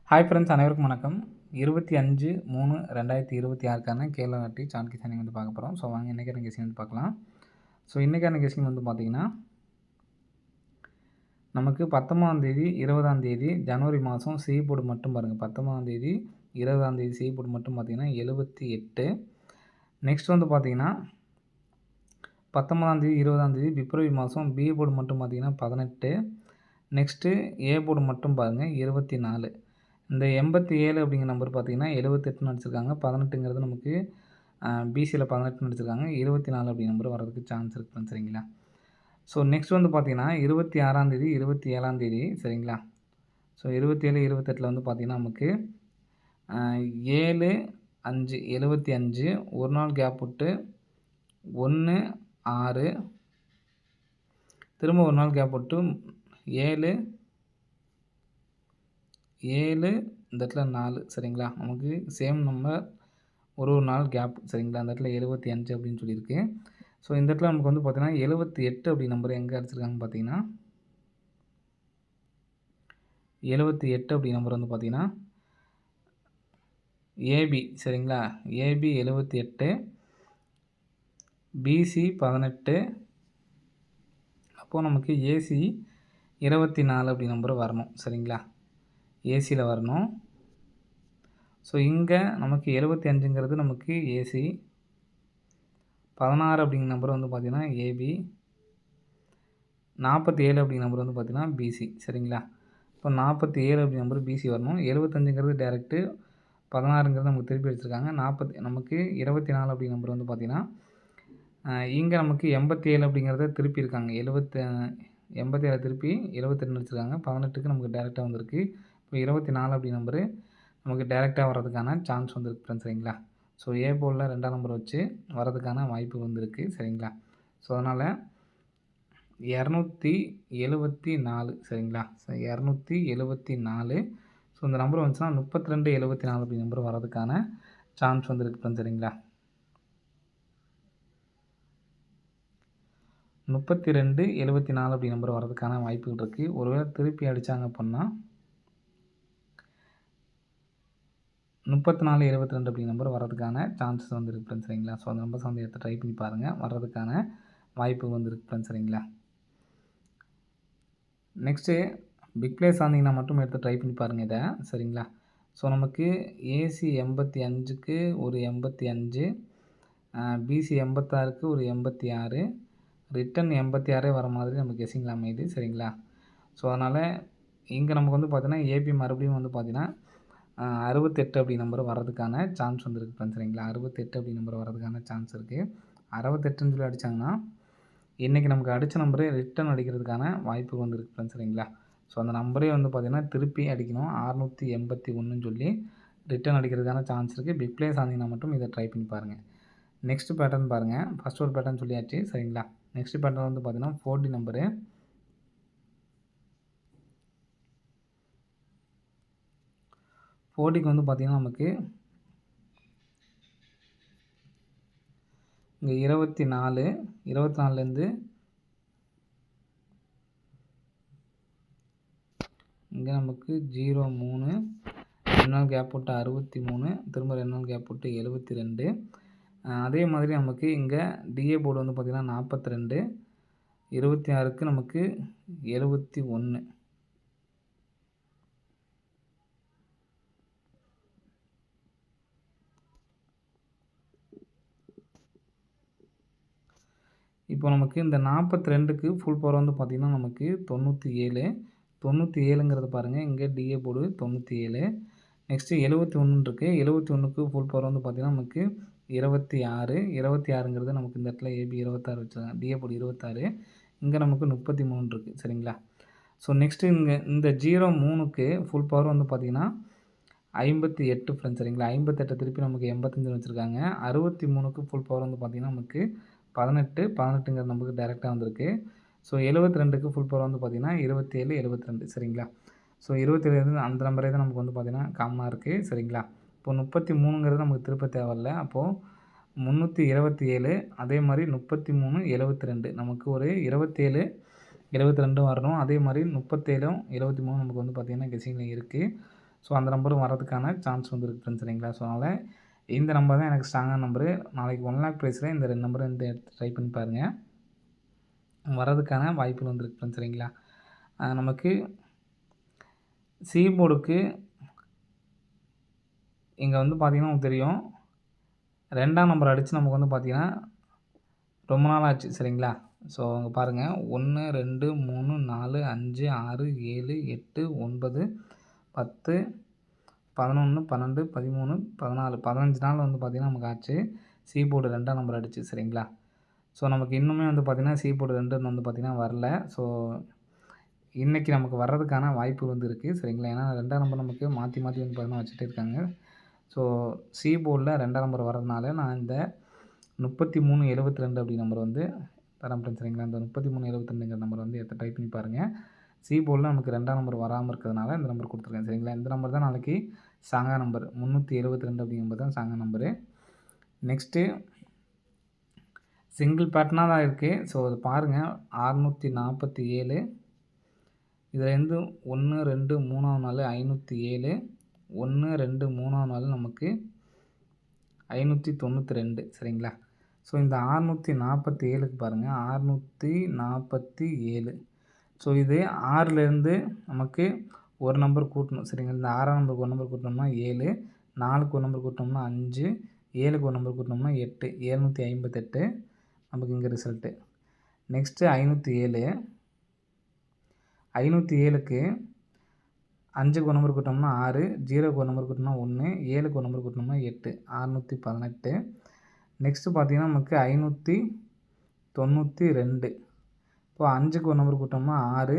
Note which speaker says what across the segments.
Speaker 1: Hi friends, அனைவருக்கும் வணக்கம். 25/3/2026க்கான கேரளா நாட்டி சார்ட் கெஸிங் வந்து பார்க்க போகிறோம். ஸோ வாங்க இன்றைக்கான கெஸிங் வந்து பார்க்கலாம். ஸோ இன்றைக்கான கெஸிங் வந்து பார்த்திங்கன்னா, நமக்கு 19ஆம் தேதி 20ஆம் தேதி ஜனவரி மாதம் செய்போர்டு மட்டும் பாருங்கள். 19ஆம் தேதி 20ஆம் தேதி செய்போர்டு மட்டும் பார்த்திங்கன்னா 78. நெக்ஸ்ட் வந்து பார்த்திங்கன்னா 19ஆம் தேதி 20ஆம் தேதி பிப்ரவரி மாதம் பி போர்டு மட்டும் பார்த்திங்கன்னா 18. நெக்ஸ்ட்டு ஏ போர்டு மட்டும் பாருங்கள் 24. இந்த 87 அப்படிங்கிற நம்பர் பார்த்திங்கன்னா 78 அடிச்சிருக்காங்க. 18ங்கிறது நமக்கு பிசியில் 18 அடிச்சிருக்காங்க. 24 அப்படிங்கிற நம்பர் வரதுக்கு சான்ஸ் இருக்குன்னு சரிங்களா. ஸோ நெக்ஸ்ட் வந்து பார்த்திங்கன்னா 26ஆம் தேதி 27ஆம் தேதி சரிங்களா. ஸோ 27 28 வந்து பார்த்திங்கன்னா நமக்கு 7/5/75 ஒரு நாள் கேப் விட்டு 1/6 திரும்ப ஒரு நாள் கேப் விட்டு 7 இந்த இடத்துல 4 சரிங்களா. நமக்கு சேம் நம்பர் ஒரு நாள் கேப் சரிங்களா. அந்த இடத்துல 75 அப்படின்னு சொல்லியிருக்கு. ஸோ இந்த இடத்துல நமக்கு வந்து பார்த்திங்கன்னா 78 அப்படி நம்பர் எங்கே அடிச்சிருக்காங்கன்னு பார்த்தீங்கன்னா 78 அப்படி நம்பர் வந்து பார்த்திங்கன்னா ஏபி சரிங்களா. ஏபி 78, பிசி 18, அப்போது நமக்கு ஏசி 24 அப்படி நம்பர் வரணும் சரிங்களா. ஏசியில் வரணும். ஸோ இங்கே நமக்கு 75ங்கிறது நமக்கு ஏசி, 16 அப்படிங்கிற நம்பர் வந்து பார்த்திங்கன்னா ஏபி, 47 அப்படிங்கிற நம்பர் வந்து பார்த்திங்கன்னா பிசி சரிங்களா. இப்போ 47 அப்படிங்கிற நம்பர் பிசி வரணும். 75ங்கிறது டேரெக்டு, 16ங்கிறது நமக்கு திருப்பி அடிச்சிருக்காங்க. நமக்கு 24 அப்படிங்கிற நம்பர் வந்து பார்த்திங்கன்னா இங்கே நமக்கு 87 அப்படிங்கிறத திருப்பி இருக்காங்க. 87 திருப்பி 78 அடிச்சிருக்காங்க. 18க்கு நமக்கு டேரெக்டாக வந்திருக்கு. இப்போ 24 அப்படி நம்பரு நமக்கு டேரெக்டாக வர்றதுக்கான சான்ஸ் வந்துருக்கு ஃப்ரெண்ட்ஸ் சரிங்களா. ஸோ ஏ போர்டில் 2ஆம் நம்பர் வச்சு வரதுக்கான வாய்ப்பு வந்துருக்கு சரிங்களா. ஸோ அதனால் 274 சரிங்களா. ஸோ 274. ஸோ இந்த நம்பர் வந்துச்சுன்னா 32/74 அப்படி நம்பர் வரதுக்கான சான்ஸ் வந்துருக்கு ஃப்ரெண்ட்ஸ் சரிங்களா. 32/74 அப்படி நம்பர் வரதுக்கான வாய்ப்புகள் இருக்குது. ஒருவேளை திருப்பி அடித்தாங்க அப்படின்னா 34/72 அப்படி நம்பர் வரதுக்கான சான்சஸ் வந்துருக்கு ஃப்ரெண்ட்ஸ் சரிங்களா. ஸோ அந்த நம்பர்ஸ் வந்து எடுத்து ட்ரை பண்ணி பாருங்கள். வர்றதுக்கான வாய்ப்பு வந்துருக்கு ஃப்ரெண்ட்ஸ் சரிங்களா. நெக்ஸ்ட்டு பிக் பிளேஸ் ஆனீங்கன்னா மட்டும் எடுத்து ட்ரை பண்ணி பாருங்கள் இதை சரிங்களா. ஸோ நமக்கு ஏசி 85க்கு ஒரு 85, பிசி 86க்கு ஒரு 86, ரிட்டன் 86 வர மாதிரி நமக்கு கெஸிங்கில் அமையுது சரிங்களா. ஸோ அதனால் இங்கே நமக்கு வந்து பார்த்தீங்கன்னா ஏபி மறுபடியும் வந்து பார்த்திங்கன்னா 68 அப்படி நம்பர் வர்றதுக்கான சான்ஸ் வந்துருக்கு ஃப்ரெண்ட்ஸ் சரிங்களா. 68 அப்படி நம்பர் வர்றதுக்கான சான்ஸ் இருக்குது. 68ன்னு சொல்லி அடித்தாங்கன்னா இன்றைக்கி நமக்கு அடித்த நம்பரே ரிட்டன் அடிக்கிறதுக்கான வாய்ப்பு வந்துருக்கு ஃப்ரெண்ட்ஸ் சரிங்களா. ஸோ அந்த நம்பரே வந்து பார்த்திங்கன்னா திருப்பி அடிக்கணும் 681ன்னு சொல்லி ரிட்டன் அடிக்கிறதுக்கான சான்ஸ் இருக்குது. பிக் பிளேஸ் ஆனீங்கன்னா மட்டும் இதை ட்ரை பண்ணி பாருங்கள். நெக்ஸ்ட் பேட்டர்ன் பாருங்கள். ஃபஸ்ட் ஒரு பேட்டர்ன் சொல்லியாச்சு சரிங்களா. நெக்ஸ்ட் பேட்டர்ன் வந்து பார்த்திங்கன்னா 4D நம்பரு. 4Dக்கு வந்து பார்த்திங்கன்னா நமக்கு இங்கே 24, 24லேருந்து இங்கே நமக்கு 03, 2 நாள் கேப் விட்டு 63, திரும்ப 2 நாள் கேப் விட்டு 72. அதே மாதிரி நமக்கு இங்கே டிஏ போர்டு வந்து பார்த்திங்கன்னா 42, 26க்கு நமக்கு 71. இப்போ நமக்கு இந்த 42க்கு ஃபுல் பவர் வந்து பார்த்திங்கன்னா நமக்கு 97. 97ங்கிறது பாருங்கள் இங்கே டிஏ போர்டு 97. நெக்ஸ்ட்டு 71 இருக்குது. 71க்கு ஃபுல் பவர் வந்து பார்த்திங்கன்னா நமக்கு 26. 26ங்கிறது நமக்கு இந்த இடத்துல ஏபி 26 வச்சுருக்காங்க. T A board 26. இங்கே நமக்கு 33 இருக்குது சரிங்களா. ஸோ நெக்ஸ்ட்டு இங்கே இந்த 03க்கு ஃபுல் பவர் வந்து பார்த்திங்கன்னா 58 ஃப்ரெண்ட்ஸ் சரிங்களா. 58 திருப்பி நமக்கு 85 வச்சுருக்காங்க. 63க்கு ஃபுல் பவர் வந்து பார்த்திங்கன்னா நமக்கு 18. 18ங்கிற நமக்கு டேரெக்டாக வந்திருக்கு. ஸோ 72க்கு ஃபுல் பவர் வந்து பார்த்திங்கன்னா 27 72 சரிங்களா. ஸோ 27 அந்த நம்பரே தான் நமக்கு வந்து பார்த்திங்கன்னா காமனாக இருக்குது சரிங்களா. இப்போ 33ங்கிறது நமக்கு திருப்ப தேவையில்ல. அப்போது 327 அதே மாதிரி 33 72 நமக்கு ஒரு 27 72 வரணும். அதே மாதிரி 37 73 நமக்கு வந்து பார்த்திங்கன்னா கெஸிங்கில் இருக்குது. ஸோ அந்த நம்பரும் வரதுக்கான சான்ஸ் வந்து இருக்குது ஃப்ரெண்ட்ஸ் சரிங்களா. ஸோ அதனால் இந்த நம்பர் தான் எனக்கு ஸ்ட்ராங்கான நம்பரு. நாளைக்கு 1 லேக் ப்ரைஸில் இந்த 2 நம்பரும் வந்து எடுத்து ட்ரை பண்ணி பாருங்கள். வரதுக்கான வாய்ப்புகள் வந்துருக்கு ஃப்ரெண்ட்ஸ் சரிங்களா. நமக்கு சி போர்டுக்கு இங்கே வந்து பார்த்திங்கன்னா உங்களுக்கு தெரியும் 2ஆம் நம்பர் அடித்து நமக்கு வந்து பார்த்திங்கன்னா ரொம்ப நாள் ஆச்சு சரிங்களா. ஸோ அங்கே பாருங்கள் 1 2 3 4 5 6 7 8 9 10 11 12 13 14 15 நாள் வந்து பார்த்திங்கன்னா நமக்கு ஆச்சு சி போர்டு 2ஆம் நம்பர் அடிச்சு சரிங்களா. ஸோ நமக்கு இன்னுமே வந்து பார்த்திங்கன்னா சி போர்டு 2 வந்து பார்த்திங்கன்னா வரல. ஸோ இன்றைக்கி நமக்கு வர்றதுக்கான வாய்ப்பு வந்து இருக்குது சரிங்களா. ஏன்னா 2ஆம் நம்பர் நமக்கு மாற்றி மாற்றி வந்து பார்த்திங்கன்னா வச்சுட்டே இருக்காங்க. ஸோ சி போர்டில் 2ஆம் நம்பர் வரதுனால நான் இந்த 3372 அப்படி நம்பர் வந்து தரேன் ஃப்ரெண்ட்ஸ் சரிங்களா. இந்த 3372ங்கிற நம்பர் வந்து எடுத்து டைப் பண்ணி பாருங்கள். சி போர்டில் நமக்கு 2ஆம் நம்பர் வராமல் இருக்கிறதுனால இந்த நம்பர் கொடுத்துருக்கேன் சரிங்களா. இந்த நம்பர் தான் நாளைக்கு சாங்கா நம்பர் 372 அப்படிங்கிற நம்பர் தான் சாங்கா நம்பரு. நெக்ஸ்ட்டு சிங்கிள் பேட்டர்னாக தான் இருக்குது. ஸோ அது பாருங்கள் 647 இதுலேருந்து 1 2 3ஆம் நாள் 507 1 2 3ஆம் நாள் நமக்கு 592 சரிங்களா. ஸோ இந்த 647க்கு பாருங்கள் 647. ஸோ இது 6லேருந்து நமக்கு ஒரு நம்பர் கூட்டணும் சரிங்களா. இந்த 6ஆம் நம்பருக்கு ஒரு நம்பர் கூட்டினோம்னா 7, 4க்கு ஒரு நம்பர் கூட்டினோம்னா 5, 7க்கு ஒரு நம்பர் கூட்டினோம்னா 8, 758 நமக்கு இங்கே ரிசல்ட்டு. நெக்ஸ்ட்டு 507 507க்கு 5க்கு ஒரு நம்பர் கூட்டினோம்னா 6, 0க்கு ஒரு நம்பர் கூட்டினோம்னா 1, 7க்கு ஒரு நம்பர் கூட்டினோம்னா 8, 618. நெக்ஸ்ட்டு பார்த்தீங்கன்னா நமக்கு 592. இப்போ 5க்கு ஒரு நம்பர் கூட்டினோம்னா 6,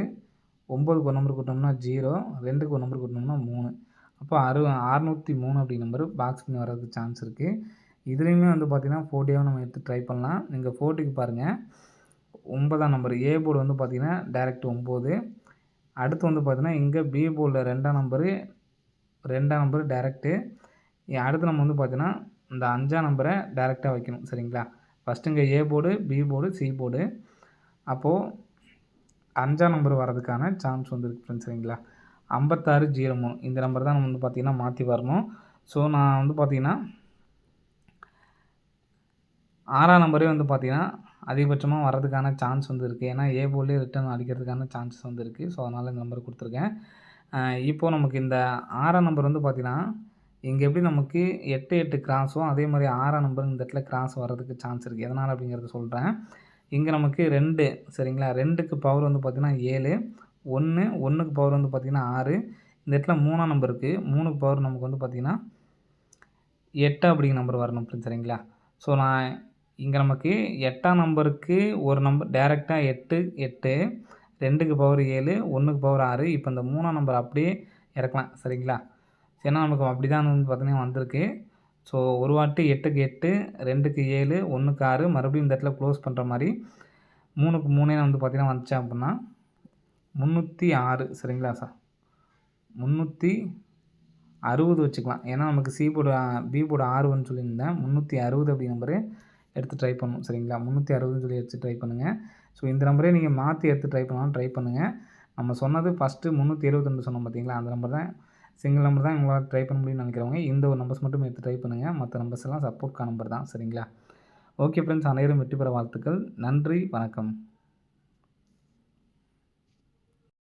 Speaker 1: 9க்கு ஒரு நம்பர் கூட்டினோம்னா 0, 2க்கு ஒரு நம்பர் கூட்டினோம்னா 3. அப்போ 603 அப்படி நம்பர் பாக்ஸ் பண்ணி வர்றதுக்கு சான்ஸ் இருக்குது. இதுலேயுமே வந்து பார்த்திங்கன்னா 40 நம்ம எடுத்து ட்ரை பண்ணலாம். நீங்கள் 40க்கு பாருங்கள் 9ஆம் நம்பர் ஏ போர்டு வந்து பார்த்திங்கன்னா டைரக்ட் 9. அடுத்து வந்து பார்த்திங்கன்னா இங்கே பி போர்டில் 2ஆம் நம்பரு டைரக்ட்டு. அடுத்து நம்ம வந்து பார்த்திங்கன்னா இந்த 5ஆம் நம்பரை டைரெக்டாக வைக்கணும் சரிங்களா. ஃபஸ்ட்டு இங்கே A board, B board, C board. அப்போது 5ஆம் நம்பர் வரதுக்கான சான்ஸ் வந்து இருக்குது ஃப்ரெண்ட்ஸ் சரிங்களா. 5603 இந்த நம்பர் தான் நம்ம வந்து பார்த்திங்கன்னா மாற்றி வரணும். ஸோ நான் வந்து பார்த்திங்கன்னா 6ஆம் நம்பரே வந்து பார்த்திங்கன்னா அதிகபட்சமாக வரதுக்கான சான்ஸ் வந்து இருக்குது. ஏன்னா ஏ போர்ட்லேயே ரிட்டர்ன் அடிக்கிறதுக்கான சான்சஸ் வந்து இருக்குது. ஸோ அதனால் இந்த நம்பர் கொடுத்துருக்கேன். இப்போது நமக்கு இந்த 6ஆம் நம்பர் வந்து பார்த்திங்கன்னா இங்கே எப்படி நமக்கு 8 8 கிராஸோ அதே மாதிரி 6ஆம் நம்பர் இந்த இடத்துல கிராஸ் வர்றதுக்கு சான்ஸ் இருக்குது. எதனால் அப்படிங்கிறத சொல்கிறேன். இங்கே நமக்கு 2 சரிங்களா. 2க்கு பவர் வந்து பார்த்திங்கன்னா 7, 1 1க்கு பவர் வந்து பார்த்திங்கன்னா 6. இந்த இடத்துல 3ஆம் நம்பர் இருக்குது. 3க்கு பவர் நமக்கு வந்து பார்த்திங்கன்னா 8 அப்படிங்கிற நம்பர் வரணும் ஃப்ரெண்ட்ஸ் சரிங்களா. ஸோ நான் இங்கே நமக்கு 8ஆம் நம்பருக்கு ஒரு நம்பர் டைரெக்டாக 8 8, 2க்கு பவர் 7, 1க்கு பவர் 6. இப்போ இந்த 3ஆம் நம்பர் அப்படியே இறக்கலாம் சரிங்களா. ஏன்னா நமக்கு அப்படி தான் வந்து பார்த்திங்கன்னா வந்திருக்கு. ஸோ ஒரு வாட்டி 8க்கு 8, 2க்கு 7, 1க்கு 6 மறுபடியும் இந்த இடத்துல க்ளோஸ் பண்ணுற மாதிரி 3க்கு 3 வந்து பார்த்திங்கன்னா வந்துச்சு அப்படின்னா 306 சரிங்களா சார். 360 வச்சுக்கலாம். ஏன்னா நமக்கு சி போர்டு பி போர்டு 6 சொல்லியிருந்தேன். 360 அப்படி நம்பரு எடுத்து ட்ரை பண்ணணும் சரிங்களா. 360ன்னு சொல்லி எடுத்து ட்ரை பண்ணுங்கள். ஸோ இந்த நம்பரே நீங்கள் மாற்றி எடுத்து ட்ரை பண்ணாலும் ட்ரை பண்ணுங்கள். நம்ம சொன்னது ஃபஸ்ட்டு 372 சொன்னோம் பார்த்தீங்களா, அந்த நம்பர் தான் சிங்கிள் நம்பர் தான் உங்களால் ட்ரை பண்ண முடியும்னு நினைக்கிறவங்க இந்த ஒரு நம்பர்ஸ் மட்டும் எடுத்து ட்ரை பண்ணுங்கள். மற்ற நம்பர்ஸ் எல்லாம் சப்போர்ட்கான நம்பர் தான் சரிங்களா. ஓகே ஃப்ரெண்ட்ஸ், அனைவரும் வெற்றி பெற வாழ்த்துக்கள். நன்றி, வணக்கம்.